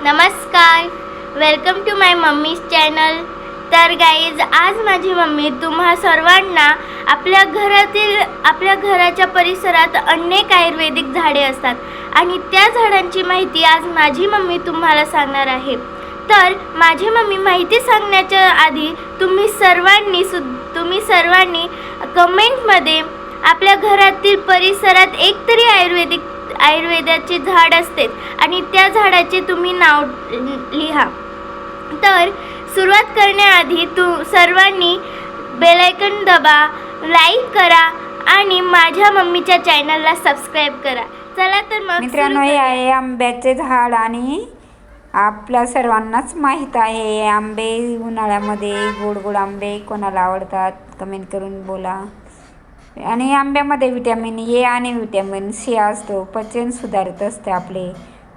नमस्कार, welcome to my mummy's channel. तर guys, आज माझी मम्मी तुम्हा सर्वांना आपल्या घराच्या परिसरात अनेक आयुर्वेदिक झाडे असतात आणि त्या झाडांची माहिती आज माझी मम्मी तुम्हाला सांगणार आहे. तर माझी मम्मी माहिती सांगण्याच्या आधी तुम्ही सर्वांनी कमेंटमध्ये आपल्या घरातील परिसरात एकतरी आयुर्वेदाचे झाड असते आणि त्या झाडाचे तुम्ही नाव लिहा. तर सुरुवात करण्याआधी सर्वांनी बेल आयकॉन दाबा, लाईक करा आणि माझ्या मम्मीच्या चॅनलला सबस्क्राईब करा. चला तर मग मित्रांनो, हे आहे आंब्याचे झाड आणि आपल्या सर्वांनाच माहीत आहे आंबे उन्हाळ्यामध्ये गोड गोड आंबे कोणाला आवडतात कमेंट करून बोला. आणि आंब्यामध्ये विटॅमिन ए आणि विटॅमिन सी असतो. पचन सुधारत असते आपले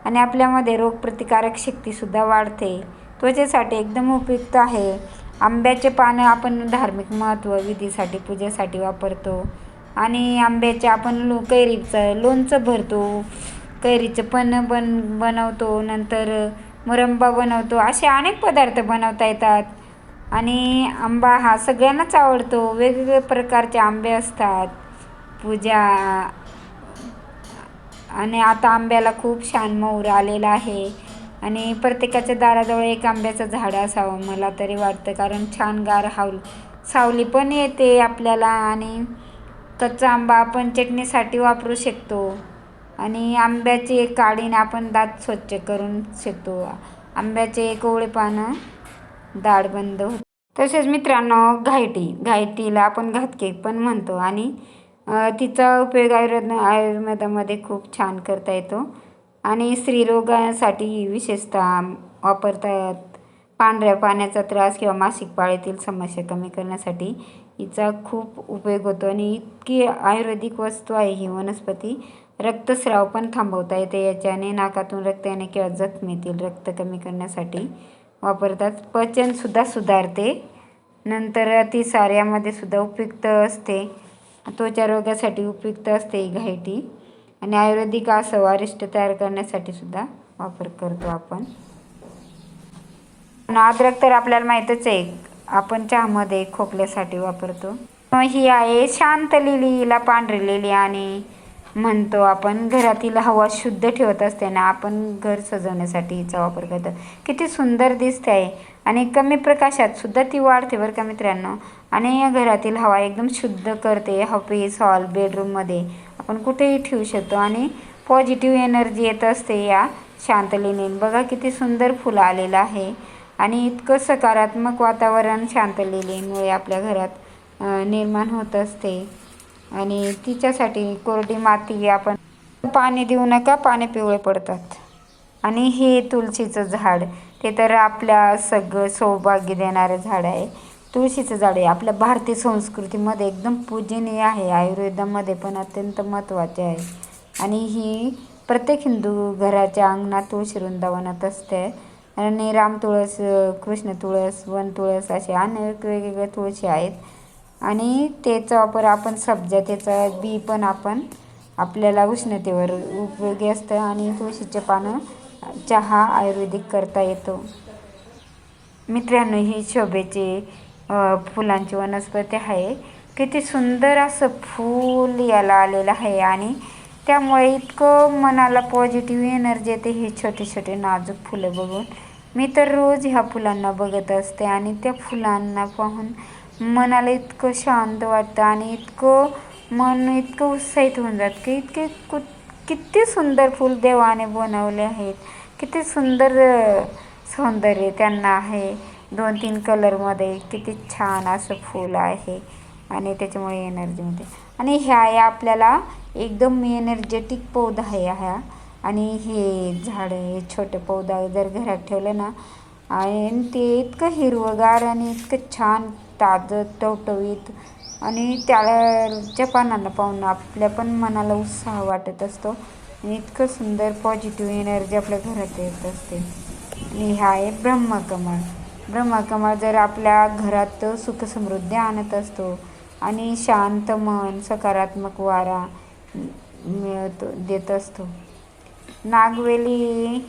आणि आपल्यामध्ये रोगप्रतिकारक शक्तीसुद्धा वाढते. त्वचेसाठी एकदम उपयुक्त आहे. आंब्याचे पानं आपण धार्मिक महत्त्व, विधीसाठी, पूजेसाठी वापरतो. आणि आंब्याचे आपण कैरीचं लोणचं भरतो, कैरीचं पण बनवतो, नंतर मुरंबा बनवतो. असे अनेक पदार्थ बनवता येतात. आणि आंबा हा सगळ्यांनाच आवडतो. वेगवेगळ्या प्रकारचे आंबे असतात पूजा. आणि आता आंब्याला खूप छान मोहर आलेला आहे आणि प्रत्येकाच्या दाराजवळ एक आंब्याचं झाड असावं मला तरी वाटतं, कारण छान गार सावली पण येते आपल्याला. आणि कच्चा आंबा आपण चटणीसाठी वापरू शकतो आणि आंब्याचे काढीने आपण दात स्वच्छ करून शकतो. आंब्याचे कोवळे पानं दाढ बंद होते. तसेच मित्रांनो, घायटीला आपण घातकेक पण म्हणतो आणि तिचा उपयोग आयुर्वेदामध्ये खूप छान करता येतो आणि स्त्रीरोगासाठी विशेषतः वापरतात. पांढऱ्या पाण्याचा त्रास किंवा मासिक पाळीतील समस्या कमी करण्यासाठी हिचा खूप उपयोग होतो. आणि इतकी आयुर्वेदिक वस्तू आहे ही वनस्पती. रक्तस्राव पण थांबवता येते याच्याने. नाकातून रक्त येणे किंवा जखमेतील रक्त कमी करण्यासाठी वापरतात. पचनसुद्धा सुधारते. नंतर अतिसार सुद्धा उपयुक्त असते. त्वचा रोगासाठी उपयुक्त असते ही घायटी. आणि आयुर्वेदिक आसव अरिष्ट तयार करण्यासाठी सुद्धा वापर करतो आपण. अद्रक तर आपल्याला माहीतच आहे, आपण चहामध्ये खोकल्यासाठी वापरतो. ही आहे शांत लिली, हिला पांढरी लिली आणि म्हणतो आपण. घरातील हवा शुद्ध ठेवत असताना आपण घर सजवण्यासाठी हिचा वापर करतो. किती सुंदर दिसते आहे आणि कमी प्रकाशात सुद्धा ती वाढते बरं का मित्रांनो. आणि या घरातील हवा एकदम शुद्ध करते. ऑफिस, हॉल, बेडरूममध्ये आपण कुठेही ठेवू शकतो आणि पॉझिटिव्ह एनर्जी येत असते या शांत लिलीने. बघा किती सुंदर फुलं आलेलं आहे आणि इतकं सकारात्मक वातावरण शांत लिलीमुळे आपल्या घरात निर्माण होत असते. आणि तिच्यासाठी कोरडी माती आपण पाणी देऊ नका, पाणी पिवळे पडतात. आणि हे तुळशीचं झाड, ते तर आपल्या सगळं सौभाग्य देणारं झाड आहे. तुळशीचं झाड आहे आपल्या भारतीय संस्कृतीमध्ये एकदम पूजनीय आहे. आयुर्वेदामध्ये पण अत्यंत महत्त्वाचे आहे. आणि ही प्रत्येक हिंदू घराच्या अंगणात तुळशी वृंदावनात असते. आणि राम तुळस, कृष्ण तुळस, वन तुळस असे अनेक वेगवेगळ्या तुळशी आहेत. आणि त्याचा वापर आपण त्याचं बी पण आपण आपल्याला उष्णतेवर उपयोगी असतं. आणि तुळशीचे पानं चहा आयुर्वेदिक करता येतो. मित्रांनो, ही शोभेची फुलांची वनस्पती आहे. किती सुंदर असं फूल याला आलेलं आहे आणि त्यामुळे इतकं मनाला पॉझिटिव्ह एनर्जी येते. हे छोटे छोटे नाजूक फुलं बघून मी तर रोज ह्या फुलांना बघत असते आणि त्या फुलांना पाहून मनाला इतकं शांत वाटतं आणि मन इतकं उत्साहित होऊन जातं की किती सुंदर फूल देवाने बनवले आहेत. किती सुंदर सौंदर्य त्यांना आहे. 2-3 कलरमध्ये किती छान असं फूल आहे आणि त्याच्यामुळे एनर्जी मिळते. आणि ह्या आपल्याला एकदम एनर्जेटिक पौधा आहे ह्या. आणि हे झाड, हे छोटे पौधा जर घरात ठेवलं ना आणि ते इतकं हिरवंगार आणि इतकं छान ताजं टवटवीत आणि त्याच्या पानांना पाहून आपल्या पण मनाला उत्साह वाटत असतो आणि इतकं सुंदर पॉझिटिव्ह एनर्जी आपल्या घरात येत असते. आणि हा आहे ब्रह्मकमळ जर आपल्या घरात सुखसमृद्धी आणत असतो आणि शांत मन, सकारात्मक वारा देत असतो. नागवेली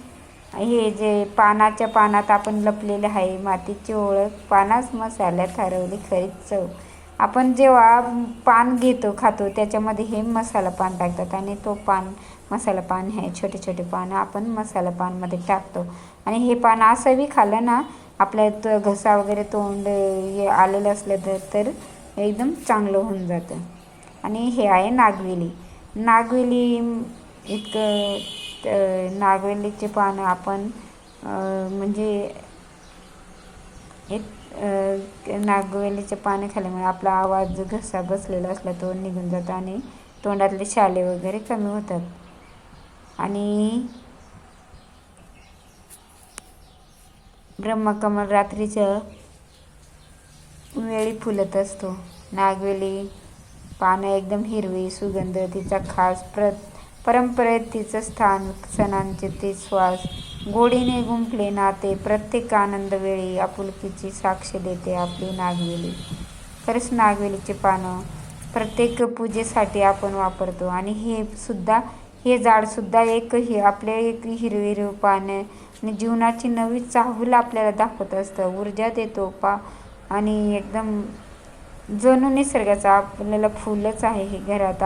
हे जे पानाच्या पानात आपण लपलेले आहे मातीची ओळख, पानाच मसाल्यात हरवली खरीच चव. आपण जेव्हा पान घेतो खातो त्याच्यामध्ये हे मसाला पान टाकतात आणि तो मसाला पान हे छोटे छोटे पानं आपण मसाला पानमध्ये टाकतो. आणि हे पान असं बी खाल्लं ना आपल्या घसा वगैरे तोंड हे आलेलं असलं तर एकदम चांगलं होऊन जातं. आणि हे आहे नागवेली. नागवेली नागवेलीचे पानं आपण म्हणजे नागवेलीचे पाने खाल्ल्यामुळे आपला आवाज घसा बसलेला असला तो निघून जातो आणि तोंडातले शाले वगैरे कमी होतात. आणि ब्रह्मकमल रात्रीच्या वेळी फुलत असतो. नागवेली पानं एकदम हिरवी, सुगंध तिचा खास, परंपरेत तिचं स्थान, सणांचे ते श्वास, गोडीने गुंफले नाते, प्रत्येक आनंद वेळी आपुलकीची साक्ष देते आपली नागवेली. खरंच नागवेलीचे पानं प्रत्येक पूजेसाठी आपण वापरतो. आणि हे झाडसुद्धा एक आपले एक हिरवी हिरवी पानं आणि जीवनाची नवी चाहूल आपल्याला दाखवत असतं, ऊर्जा देतो आणि एकदम जणू निसर्गाचं आपल्याला फुलच आहे. हे घरात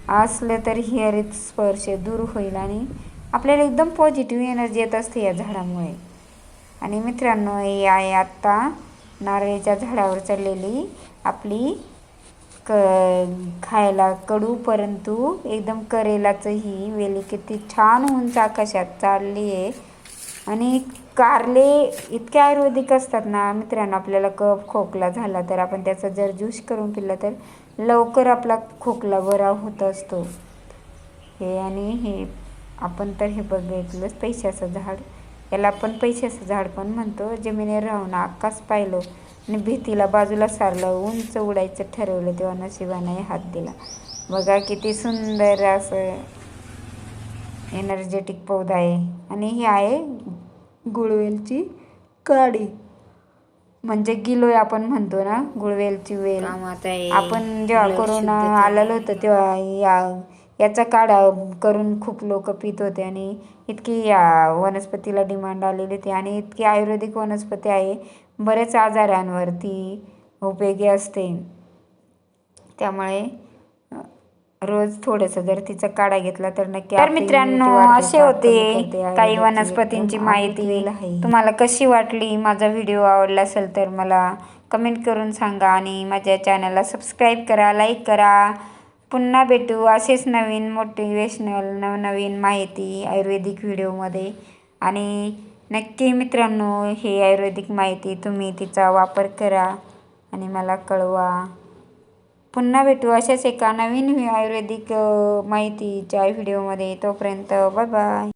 असलं तर हरित स्पर्श दूर होईल आणि आपल्याला एकदम पॉझिटिव्ह एनर्जी येत असते या झाडामुळे. आणि मित्रांनो, हे आहे आत्ता नारळीच्या झाडावर चढलेली आपली खायला कडू परंतु एकदम करेलाचं ही वेली किती छान उंच आकाशात चालली आहे. आणि कारले इतके आयुर्वेदिक असतात ना मित्रांनो, आपल्याला कफ खोकला झाला तर आपण त्याचा जर ज्यूस करून पिला तर लवकर आपला खोकला बरा होत असतो. हे आपण तर हे बघितलंच पैशाचं झाड, याला आपण पैशाचं झाड पण म्हणतो. जमिनीवर राहून आकाश पाहिलं आणि भीतीला बाजूला सारलं, उंच उडायचं ठरवलं तेव्हा नशिबाने हात दिला. बघा किती सुंदर असं एनर्जेटिक पौधा आहे. आणि ही आहे गुळवेलची काडी, म्हणजे गिलोय आपण म्हणतो ना, गुळवेलची वेल. आपण जेव्हा कोरोना आलेलं होतं तेव्हा याचा काढा करून खूप लोक पित होते आणि इतकी या वनस्पतीला डिमांड आलेली होती. आणि इतकी आयुर्वेदिक वनस्पती आहे, बरेच आजारांवरती उपयोगी असते. त्यामुळे रोज थोडंसं जर तिचा काढा घेतला तर नक्की. तर मित्रांनो, असे होते काही वनस्पतींची माहिती. तुम्हाला कशी वाटली? माझा व्हिडिओ आवडला असेल तर मला कमेंट करून सांगा आणि माझ्या चॅनलला सबस्क्राईब करा, लाईक करा. पुन्हा भेटू असेच नवीन मोटिवेशनल नवनवीन माहिती आयुर्वेदिक व्हिडिओमध्ये. आणि नक्की मित्रांनो, हे आयुर्वेदिक माहिती तुम्ही तिचा वापर करा आणि मला कळवा. पुन्हा भेटू अशाच एका नवीन आयुर्वेदिक माहितीच्या व्हिडिओमध्ये. तोपर्यंत बाय बाय.